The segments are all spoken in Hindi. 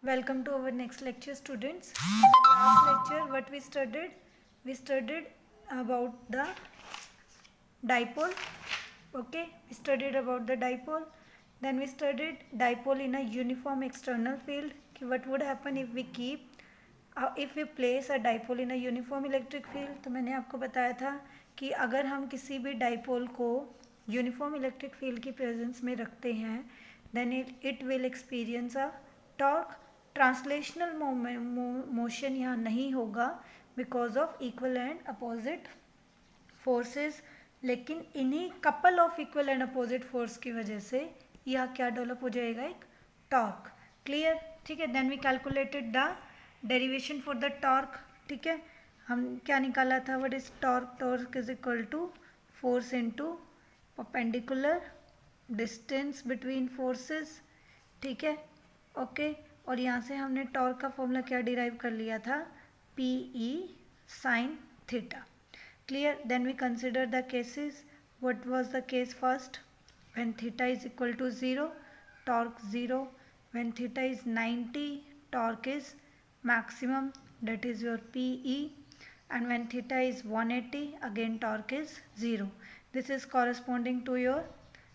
Welcome to our next lecture, students. In the last lecture, what we studied about the dipole. Okay, we studied about the dipole. Then we studied dipole in a uniform external field. What would happen if we place a dipole in a uniform electric field? तो मैंने आपको बताया था कि अगर हम किसी भी डाइपोल को यूनिफॉर्म इलेक्ट्रिक फील्ड की प्रेजेंस में रखते हैं then it will experience a torque. Translational motion यहाँ नहीं होगा because of equal and opposite forces, लेकिन इन्हीं couple of equal and opposite force की वजह से यह क्या डेवलप हो जाएगा, एक टॉर्क. क्लियर? ठीक है. Then we calculated the derivation for the torque. ठीक है, हम क्या निकाला था, what is torque? Torque is equal to force into perpendicular distance between forces. ठीक है, ओके. और यहाँ से हमने टॉर्क का फॉर्मूला क्या डिराइव कर लिया था, P E sine theta. Clear? Then we consider the cases. What was the case first? When theta is equal to 0, torque 0. When theta is 90, torque is maximum, that is your PE. And when theta is 180, again torque is 0. This is corresponding to your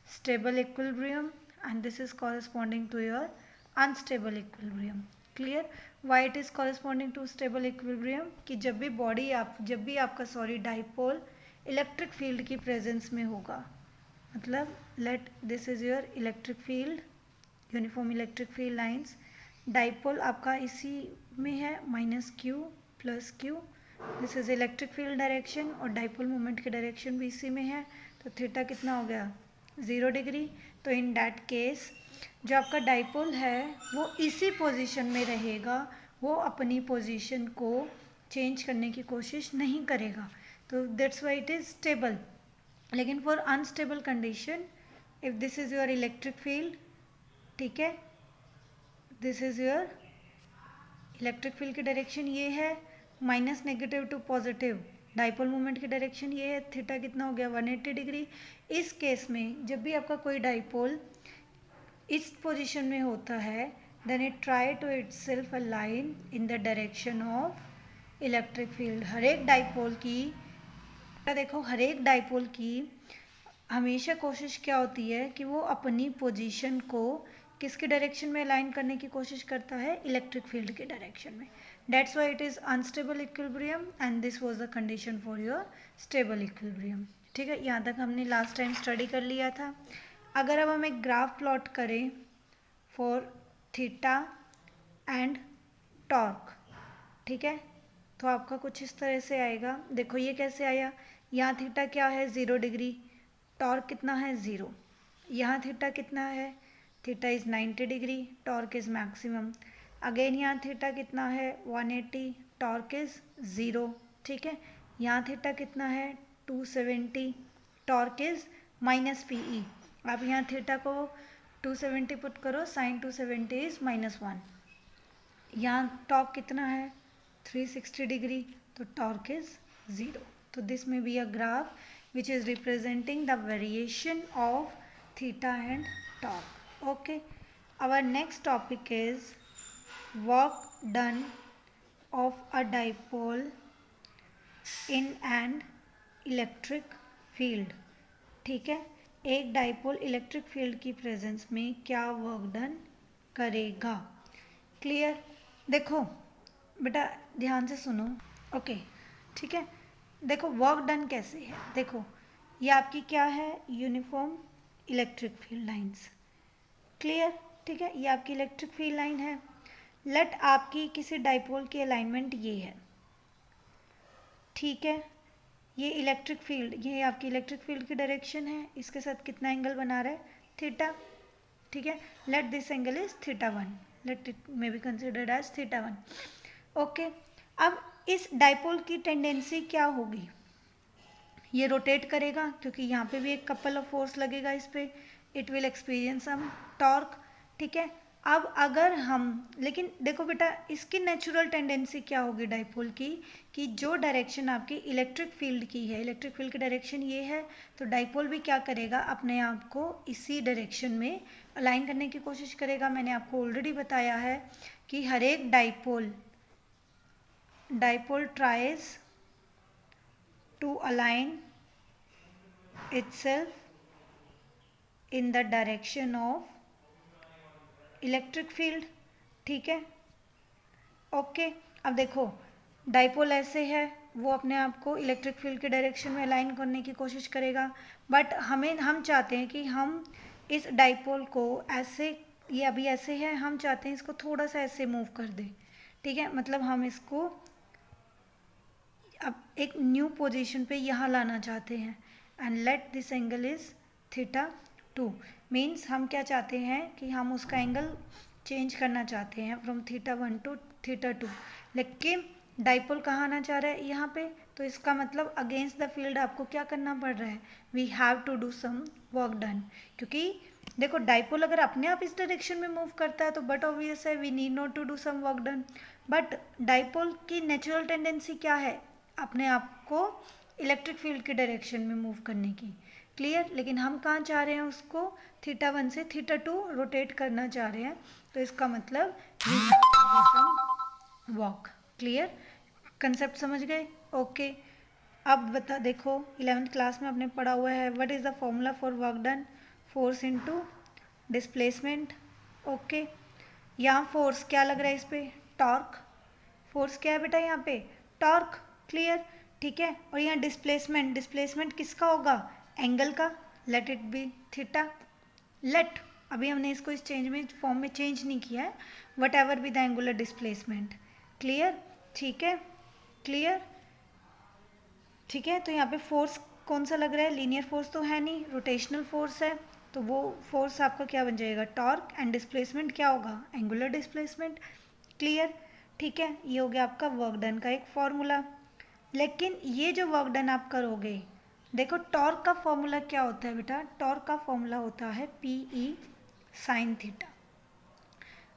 stable equilibrium and this is corresponding to your unstable equilibrium. Clear? Why it is corresponding to stable equilibrium? कि जब भी आपका डाइपोल इलेक्ट्रिक फील्ड की प्रेजेंस में होगा, मतलब let this is your electric field, uniform electric field lines. Dipole आपका इसी में है minus Q plus Q. This is electric field direction और डाइपोल मोमेंट की डायरेक्शन भी इसी में है. तो थीटा कितना हो गया, 0 डिग्री. तो इन दैट केस जो आपका डाइपोल है वो इसी पोजीशन में रहेगा, वो अपनी पोजीशन को चेंज करने की कोशिश नहीं करेगा. तो that's why it is stable. लेकिन for unstable condition, if this is your electric field, ठीक है, this is your electric field की डायरेक्शन ये है minus negative to positive, dipole moment की डायरेक्शन ये है, थीटा कितना हो गया 180 डिग्री. इस केस में जब भी आपका कोई डाइपोल इस पोजीशन में होता है then it try to itself align in the direction of electric field. हर एक डाइपोल की हमेशा कोशिश क्या होती है कि वो अपनी पोजीशन को किसके डायरेक्शन में अलाइन करने की कोशिश करता है, इलेक्ट्रिक फील्ड के डायरेक्शन में. That's why it is unstable equilibrium and this was the condition for your stable equilibrium. ठीक है, यहाँ तक हमने लास्ट टाइम स्टडी कर लिया था. अगर अब हम एक ग्राफ प्लॉट करें फॉर थीटा एंड टॉर्क, ठीक है, तो आपका कुछ इस तरह से आएगा. देखो ये कैसे आया, यहाँ थीटा क्या है 0 डिग्री, टॉर्क कितना है 0. यहाँ थीटा कितना है, theta is 90 degree, torque is maximum. Again यहाँ थीटा कितना है 180, टॉर्क इज 0. ठीक है, यहाँ थीटा कितना है 270, टॉर्क इज माइनस पीई. आप यहाँ थीटा को 270 पुट करो, साइन 270 इज -1. यहाँ टॉर्क कितना है 360 डिग्री, तो टॉर्क इज 0. तो दिस में be a graph which is representing the variation of theta and torque. Okay, our next topic is work done of a dipole in an electric field. ठीक है, एक डाइपोल इलेक्ट्रिक फील्ड की प्रेजेंस में क्या वर्क डन करेगा. क्लियर? देखो बेटा ध्यान से सुनो. ओके, ठीक है, देखो वर्क डन कैसे है. देखो ये आपकी क्या है, uniform electric field lines. Clear? ठीक है, ये आपकी इलेक्ट्रिक फील्ड लाइन है. लेट आपकी किसी डाइपोल की अलाइनमेंट ये है. ठीक है, ये इलेक्ट्रिक फील्ड, ये आपकी इलेक्ट्रिक फील्ड की डायरेक्शन है. इसके साथ कितना एंगल बना रहा है, थीटा. ठीक है, let this angle is theta 1, let it may be considered as theta 1. Okay, अब इस डाइपोल की टेंडेंसी क्या होगी, ये रोटेट करेगा क्योंकि यहाँ पे भी एक कपल ऑफ फोर्स लगेगा इस पर. It will experience some torque. ठीक है, अब अगर हम, लेकिन देखो बेटा इसकी नेचुरल टेंडेंसी क्या होगी डाइपोल की, कि जो डायरेक्शन आपकी इलेक्ट्रिक फील्ड की है, इलेक्ट्रिक फील्ड की डायरेक्शन ये है, तो डाइपोल भी क्या करेगा, अपने आप को इसी डायरेक्शन में अलाइन करने की कोशिश करेगा. मैंने आपको ऑलरेडी बताया है कि हर एक dipole tries to align itself in the direction of electric field. ठीक है, ओके। अब देखो डाइपोल ऐसे है, वो अपने आप को इलेक्ट्रिक फील्ड के डायरेक्शन में अलाइन करने की कोशिश करेगा, बट हम चाहते हैं कि हम इस डाइपोल को ऐसे, ये अभी ऐसे है, हम चाहते हैं इसको थोड़ा सा ऐसे मूव कर दें। ठीक है, मतलब हम इसको अब एक न्यू पोजीशन पे यहाँ लाना चाहते हैं। And let this angle is θ2 means हम क्या चाहते हैं कि हम उसका एंगल चेंज करना चाहते हैं फ्रॉम θ1 टू θ2, लेकिन डाइपोल कहाँ आना चाह रहा है, यहाँ पे। तो इसका मतलब अगेंस्ट द फील्ड आपको क्या करना पड़ रहा है, we have to do some work done. क्योंकि देखो डाइपोल अगर अपने आप इस डायरेक्शन में मूव करता है तो बट ऑब्वियस है we need not to do some work done. But dipole की नेचुरल टेंडेंसी क्या है, अपने आप को इलेक्ट्रिक फील्ड के डायरेक्शन में मूव करने की। क्लियर, लेकिन हम कहाँ चाह रहे हैं उसको, θ1 से θ2 रोटेट करना चाह रहे हैं। तो इसका मतलब वॉक। क्लियर, कंसेप्ट समझ गए? ओके। अब बता, देखो 11th क्लास में आपने पढ़ा हुआ है what is the formula for work done, force into displacement. Okay, यहाँ फोर्स क्या लग रहा है, इस पे टॉर्क। फोर्स क्या है बेटा यहाँ पे, टॉर्क। क्लियर, ठीक है। और यहाँ डिस्प्लेसमेंट किसका होगा, एंगल का। Let it be theta. Let, अभी हमने इसको इस चेंज में फॉर्म में चेंज नहीं किया है, what ever be the angular displacement. Clear, ठीक है, क्लियर, ठीक है। तो यहाँ पे फोर्स कौन सा लग रहा है, लीनियर फोर्स तो है नहीं, रोटेशनल फोर्स है, तो वो फोर्स आपका क्या बन जाएगा, टॉर्क। एंड डिस्प्लेसमेंट क्या होगा, एंगुलर डिस्प्लेसमेंट। क्लियर, ठीक है। ये हो गया आपका वर्क डन का एक फॉर्मूला। लेकिन ये जो वर्क डन आप करोगे, देखो टॉर्क का फॉर्मूला क्या होता है बेटा, टॉर्क का फॉर्मूला होता है PE साइन थीटा।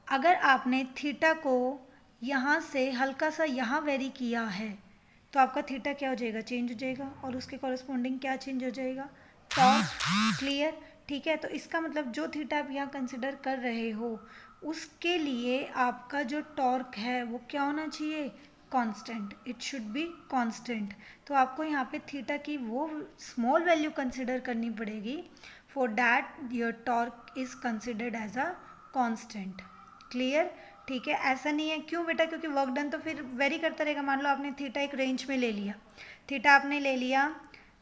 अगर आपने थीटा को यहाँ से हल्का सा यहाँ वेरी किया है तो आपका थीटा क्या हो जाएगा, चेंज हो जाएगा, और उसके कॉरस्पॉन्डिंग क्या चेंज हो जाएगा, टॉर्क। क्लियर, ठीक है। तो इसका मतलब जो थीटा आप यहाँ कंसिडर कर रहे हो उसके लिए आपका जो टॉर्क है वो क्या होना चाहिए, constant. It should be constant. तो आपको यहाँ पे थीटा की वो स्मॉल वैल्यू कंसिडर करनी पड़ेगी, for that your torque is considered as a constant. Clear, ठीक है। ऐसा नहीं है, क्यों बेटा, क्योंकि वर्क डन तो फिर वेरी करता रहेगा। मान लो आपने थीटा एक रेंज में ले लिया, थीटा आपने ले लिया,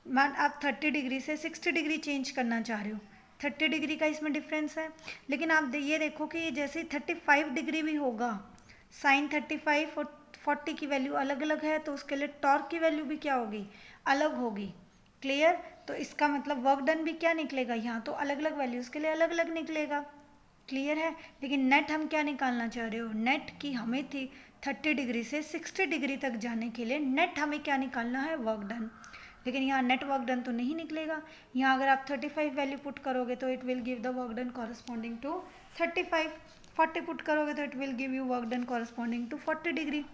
मान आप 30 डिग्री से 60 डिग्री चेंज करना चाह रहे हो, 30 डिग्री का इसमें डिफरेंस है। लेकिन आप ये देखो कि जैसे 35 डिग्री भी होगा, साइन 35 और 40 की वैल्यू अलग अलग है, तो उसके लिए टॉर्क की वैल्यू भी क्या होगी, अलग होगी। क्लियर, तो इसका मतलब वर्क डन भी क्या निकलेगा, यहाँ तो अलग अलग वैल्यूज के लिए अलग अलग निकलेगा। क्लियर है। लेकिन नेट हम क्या निकालना चाह रहे हो, नेट की हमें थी 30 डिग्री से 60 डिग्री तक जाने के लिए नेट हमें क्या निकालना है, वर्क डन। लेकिन यहाँ नेट वर्क डन तो नहीं निकलेगा। यहाँ अगर आप 35 वैल्यू पुट करोगे तो it will give the work done corresponding to 35, 40 put करोगे तो it will give you work done corresponding to 40 degree.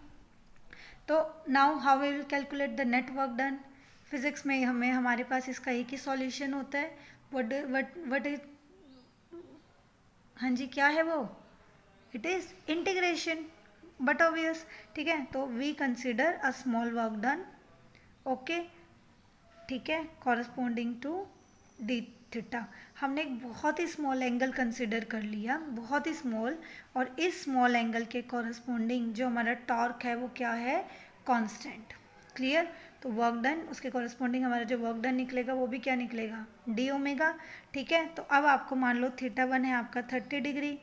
तो now how we will calculate the net work done. Physics में हमें हमारे पास इसका एक ही सॉल्यूशन होता है, वट इज, हाँ जी क्या है वो, it is integration, but obvious. ठीक है, तो we consider a small work done, okay, ठीक है, कॉरस्पॉन्डिंग टू डी थीटा। हमने एक बहुत ही स्मॉल एंगल कंसिडर कर लिया, बहुत ही स्मॉल, और इस स्मॉल एंगल के कॉरस्पॉन्डिंग जो हमारा टॉर्क है वो क्या है, कांस्टेंट। क्लियर, तो वर्क डन, उसके कॉरस्पॉन्डिंग हमारा जो वर्क डन निकलेगा वो भी क्या निकलेगा, डी ओमेगा। ठीक है, तो अब आपको मान लो θ1 है आपका 30 डिग्री,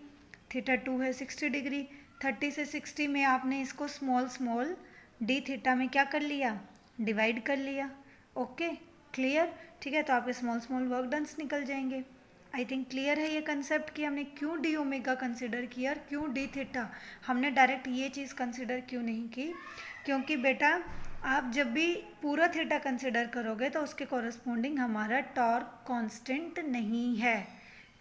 θ2 है 60 डिग्री, 30 से 60 में आपने इसको स्मॉल स्मॉल डी थीटा में क्या कर लिया, डिवाइड कर लिया। ओके, क्लियर, ठीक है। तो आपके स्मॉल स्मॉल वर्क डन्स निकल जाएंगे। आई थिंक क्लियर है ये कंसेप्ट कि हमने क्यों डी ओमेगा कंसिडर किया, क्यों डी थीटा, हमने डायरेक्ट ये चीज़ कंसिडर क्यों नहीं की, क्योंकि बेटा आप जब भी पूरा थीटा कंसिडर करोगे तो उसके कॉरस्पॉन्डिंग हमारा टॉर्क कांस्टेंट नहीं है।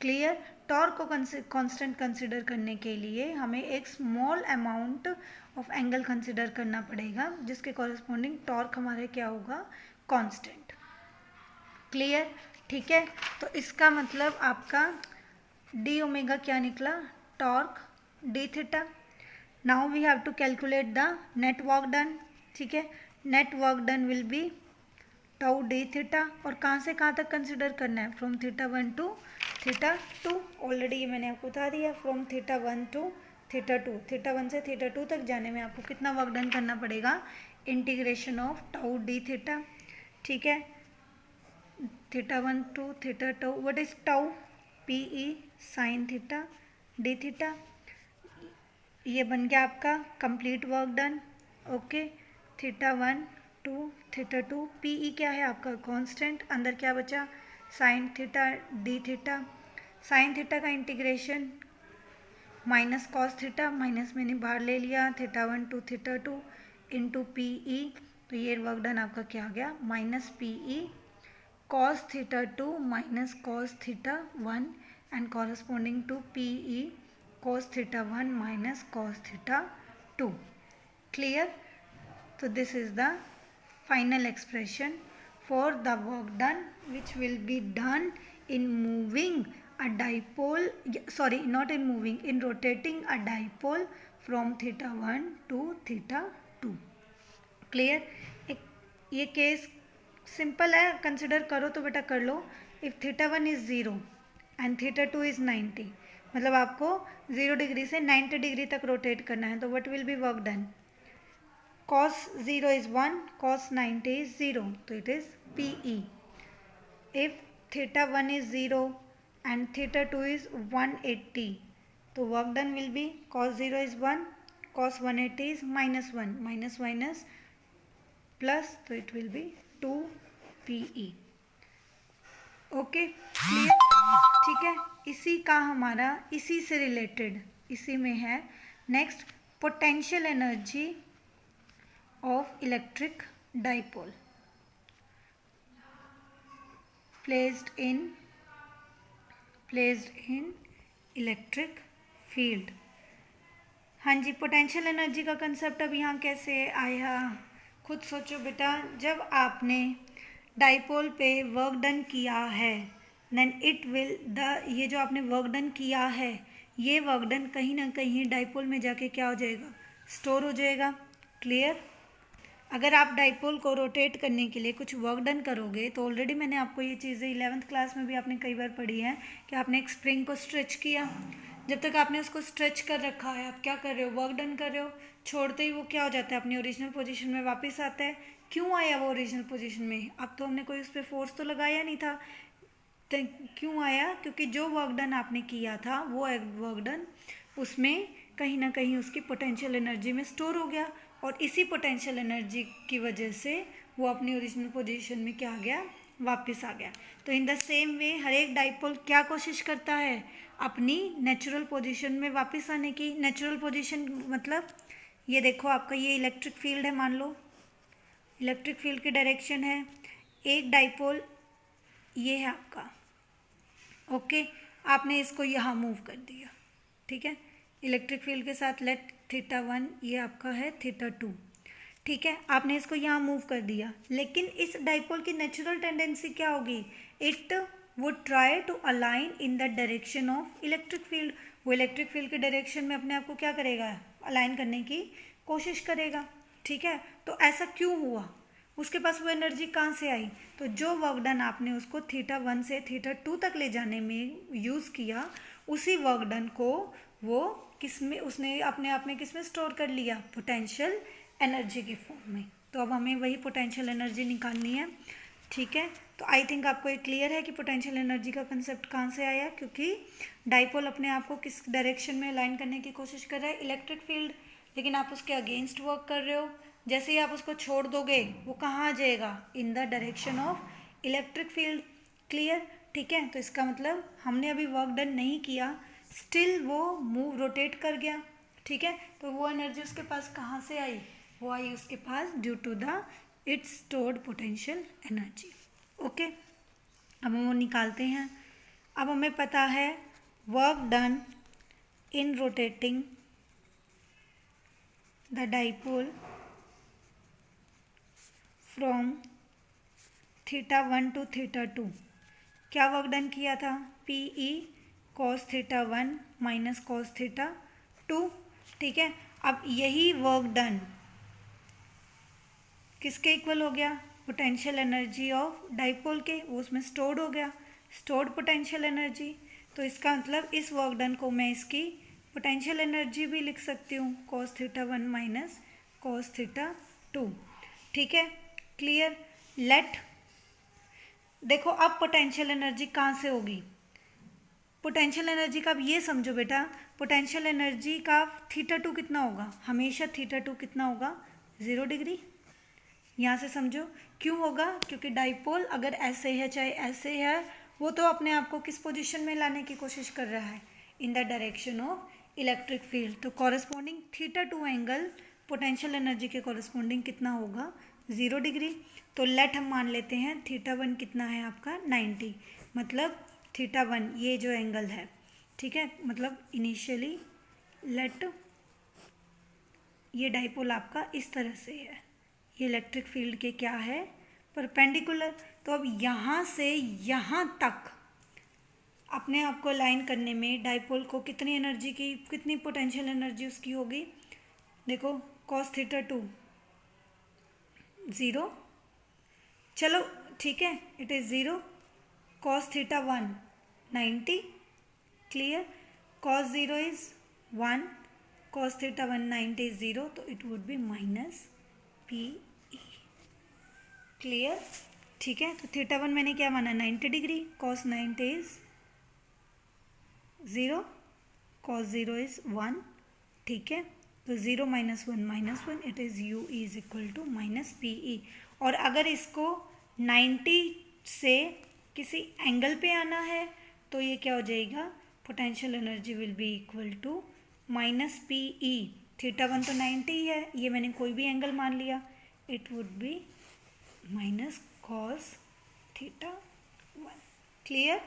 क्लियर, टॉर्क को कांस्टेंट कंसिडर करने के लिए हमें एक small amount of angle consider करना पड़ेगा जिसके कॉरस्पॉन्डिंग टॉर्क हमारे क्या होगा, कांस्टेंट। क्लियर, ठीक है। तो इसका मतलब आपका डी ओमेगा क्या निकला, torque d theta. Now we have to calculate the net work done. ठीक है, net work done will be tau d theta. और कहाँ से कहाँ तक कंसिडर करना है? From theta 1 to theta 2. Already ये मैंने आपको बता दिया. From theta 1 to theta 2. Theta 1 से थीटा 2 तक जाने में आपको कितना वर्क डन करना पड़ेगा? Integration of tau d theta. ठीक है, theta 1 to theta 2. What is tau? P E sine theta d theta. ये बन गया आपका complete work done. Okay, theta 1 to theta 2. P E क्या है आपका? कांस्टेंट. अंदर क्या बचा? Sine theta d theta. Sine theta का integration minus cos theta, minus मैंने बाहर ले लिया, theta 1 to theta 2 into P E. तो ये वर्क डन आपका क्या आ गया? Minus p E cos theta 2 minus cos theta 1 and corresponding to p e cos theta 1 minus cos theta 2. Clear? So this is the final expression for the work done which will be done in moving a dipole, sorry, not in moving, in rotating a dipole from theta 1 to theta 2. Clear? ये केस सिंपल है, कंसिडर करो तो बेटा कर लो. If theta 1 is 0 and theta 2 is 90, मतलब आपको 0 डिग्री से 90 डिग्री तक रोटेट करना है. तो what will be work done? cos 0 is 1, cos 90 is 0, तो it is P E. If theta 1 is 0 and theta 2 is 180, तो work done will be cos 0 is 1, cos 180 is -1, minus minus plus, तो it will be 2 P E. Okay, clear? ठीक है, इसी का हमारा इसी से रिलेटेड इसी में है next potential energy of electric dipole placed in electric field. हाँ जी, पोटेंशियल एनर्जी का कंसेप्ट अब यहाँ कैसे आया? खुद सोचो बेटा, जब आपने डाइपोल पे वर्क डन किया है देन इट विल ये जो आपने वर्क डन किया है ये वर्क डन कहीं ना कहीं डाइपोल में जाके क्या हो जाएगा? स्टोर हो जाएगा. क्लियर? अगर आप डाइपोल को रोटेट करने के लिए कुछ वर्क डन करोगे तो ऑलरेडी मैंने आपको ये चीज़ें 11th क्लास में भी आपने कई बार पढ़ी हैं कि आपने एक स्प्रिंग को स्ट्रेच किया. जब तक आपने उसको स्ट्रेच कर रखा है आप क्या कर रहे हो? वर्क डन कर रहे हो. छोड़ते ही वो क्या हो जाता है? अपनी ओरिजिनल पोजीशन में वापस आता है. क्यों आया वो ओरिजिनल पोजीशन में? अब तो हमने कोई उस पर फोर्स तो लगाया नहीं था. तो क्यों आया? क्योंकि जो वर्क डन आपने किया था वो वर्क डन उसमें कहीं ना कहीं उसकी पोटेंशियल एनर्जी में स्टोर हो गया और इसी पोटेंशियल एनर्जी की वजह से वो अपनी ओरिजिनल पोजीशन में क्या आ गया? वापस आ गया. तो इन द सेम वे हर एक डाइपोल क्या कोशिश करता है? अपनी नेचुरल पोजीशन में वापस आने की. नेचुरल पोजीशन मतलब ये देखो, आपका ये इलेक्ट्रिक फील्ड है, मान लो इलेक्ट्रिक फील्ड की डायरेक्शन है. एक डाइपोल ये है आपका. ओके, आपने इसको यहाँ मूव कर दिया. ठीक है, इलेक्ट्रिक फील्ड के साथ लेट थीटा 1 ये आपका है थीटा 2. ठीक है, आपने इसको यहाँ मूव कर दिया. लेकिन इस डाइपोल की नेचुरल टेंडेंसी क्या होगी? It would try to align in the direction of electric field. वो इलेक्ट्रिक फील्ड के डायरेक्शन में अपने आप को क्या करेगा? अलाइन करने की कोशिश करेगा. ठीक है, तो ऐसा क्यों हुआ? उसके पास वो एनर्जी कहाँ से आई? तो जो वर्क डन आपने उसको थीटा 1 से थीटा 2 तक ले जाने में यूज़ किया, उसी वर्क डन को वो किस में उसने अपने आप में किस में स्टोर कर लिया? पोटेंशियल एनर्जी की फॉर्म में. तो अब हमें वही पोटेंशियल एनर्जी निकालनी है. ठीक है, तो आई थिंक आपको ये क्लियर है कि पोटेंशियल एनर्जी का कंसेप्ट कहाँ से आया. क्योंकि डाइपोल अपने आप को किस डायरेक्शन में अलाइन करने की कोशिश कर रहा है? Electric field. लेकिन आप उसके अगेंस्ट वर्क कर रहे हो. जैसे ही आप उसको छोड़ दोगे वो कहाँ आ जाएगा? इन the direction of electric field. Clear? ठीक है, तो इसका मतलब हमने अभी वर्क डन नहीं किया, स्टिल वो मूव रोटेट कर गया. ठीक है, तो वो एनर्जी उसके पास कहाँ से आई? वो आई उसके पास due to the it's stored potential energy. Okay, अब हम वो निकालते हैं. अब हमें पता है work done in rotating the dipole from theta 1 to theta 2. क्या वर्क डन किया था? पी ई cos theta 1 minus cos theta 2. ठीक है, अब यही वर्क डन किसके इक्वल हो गया, पोटेंशियल एनर्जी ऑफ डाइपोल के, वो उसमें स्टोर्ड हो गया, स्टोर्ड पोटेंशियल एनर्जी। तो इसका मतलब इस वर्क डन को मैं इसकी पोटेंशियल एनर्जी भी लिख सकती हूँ, cos theta 1 minus cos theta 2। ठीक है, क्लियर। लेट देखो अब पोटेंशियल एनर्जी कहाँ से होगी, पोटेंशियल एनर्जी का अब ये समझो बेटा, पोटेंशियल एनर्जी का थीटा 2 कितना होगा, हमेशा थीटा 2 कितना होगा, 0 डिग्री। यहाँ से समझो क्यों होगा, क्योंकि डाइपोल अगर ऐसे है चाहे ऐसे है, वो तो अपने आप को किस पोजीशन में लाने की कोशिश कर रहा है, in the direction of electric field. तो corresponding theta 2 angle potential energy के कॉरेस्पॉन्डिंग कितना होगा, 0 डिग्री। तो लेट हम मान लेते हैं थीटा 1 कितना है आपका 90, मतलब थीटा 1 ये जो एंगल है, ठीक है, मतलब इनिशियली लेट ये डाइपोल आपका इस तरह से है, ये इलेक्ट्रिक फील्ड के क्या है, परपेंडिकुलर। तो अब यहाँ से यहाँ तक अपने आप को अलाइन करने में डाइपोल को कितनी एनर्जी की, कितनी पोटेंशियल एनर्जी उसकी होगी, देखो cos थीटा 2 0, चलो ठीक है, it is 0, cos theta 1 90, clear, cos 0 is 1, cos theta 1 90 is 0, तो it would be minus p e, clear. ठीक है, तो थीटा 1 मैंने क्या माना 90 degree, cos 90 is 0, cos 0 is 1, ठीक है, तो 0 minus 1 it is u is equal to minus p e. और अगर इसको 90 से किसी एंगल पे आना है तो ये क्या हो जाएगा, potential energy will be equal to minus p e. Theta 1 तो 90 है, ये मैंने कोई भी एंगल मान लिया, it would be minus cos theta 1, clear.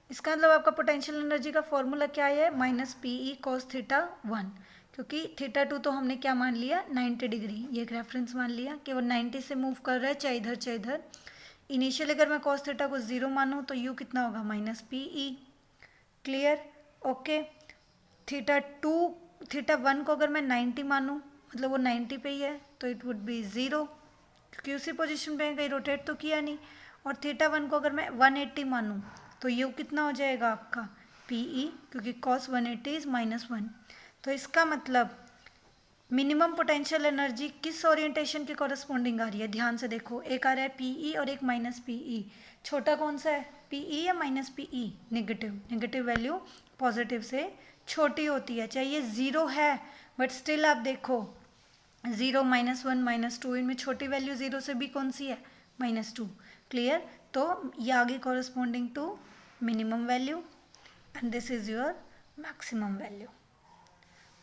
इसका मतलब आपका पोटेंशियल एनर्जी का फॉर्मूला क्या है, माइनस पी ई कॉस थीटा 1, क्योंकि थीटा 2 तो हमने क्या मान लिया 90 डिग्री, ये एक रेफरेंस मान लिया कि वो 90 से मूव कर रहा है चाहे इधर चाहे इधर। इनिशियली अगर मैं कॉस थीटा को 0 मानूँ तो यू कितना होगा minus p e, clear, okay. Theta 1 को अगर मैं 90 मानूँ, मतलब वो 90 पे ही है, तो इट वुड बी 0, क्योंकि उसी पोजीशन पे कहीं रोटेट तो किया नहीं। और थीटा 1 को अगर मैं 180 मानूँ तो यू कितना हो जाएगा आपका पी ई, क्योंकि कॉस 180 इज -1। तो इसका मतलब मिनिमम पोटेंशियल एनर्जी किस ओरिएंटेशन के कॉरस्पॉन्डिंग आ रही है, ध्यान से देखो, एक आ रहा है पी ई और एक माइनस पी ई। छोटा कौन सा है, पी ई या माइनस पी ई, नेगेटिव वैल्यू पॉजिटिव से छोटी होती है, चाहे ये 0 है बट स्टिल आप देखो 0 -1 -2, इनमें छोटी वैल्यू 0 से भी कौन सी है -2, क्लियर। तो ये आगे corresponding to minimum value and this is your maximum value,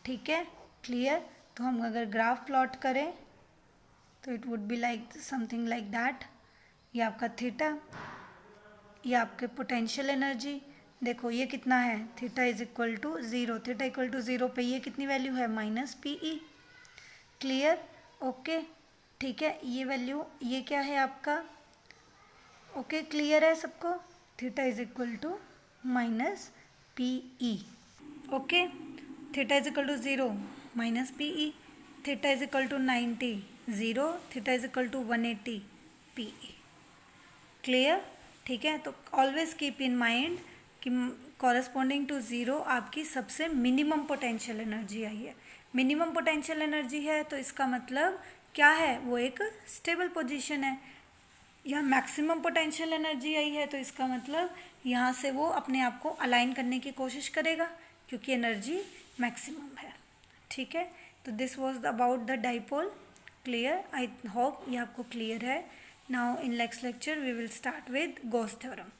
ठीक है, क्लियर। तो हम अगर ग्राफ प्लॉट करें तो it would be like something like that, ये आपका थीटा, ये आपके पोटेंशियल एनर्जी, देखो ये कितना है, theta is equal to 0, theta equal to 0 पे ये कितनी वैल्यू है minus p e, clear, okay, ठीक है, ये वैल्यू ये क्या है आपका, ओके, क्लियर है सबको, theta is equal to minus p E, okay, theta is equal to 0 minus p e, theta is equal to 90 0, theta is equal to 180 p e, clear, ठीक है। तो ऑलवेज कीप इन माइंड कि कॉरस्पॉन्डिंग टू 0 आपकी सबसे मिनिमम पोटेंशियल एनर्जी आई है, मिनिमम पोटेंशियल एनर्जी है तो इसका मतलब क्या है, वो एक स्टेबल पोजीशन है। यहाँ मैक्सिमम पोटेंशियल एनर्जी आई है तो इसका मतलब यहाँ से वो अपने आप को अलाइन करने की कोशिश करेगा क्योंकि एनर्जी मैक्सिमम है, ठीक है। तो this was about the dipole, clear, I hope ये आपको क्लियर है। Now in next lecture we will start with Gauss theorem.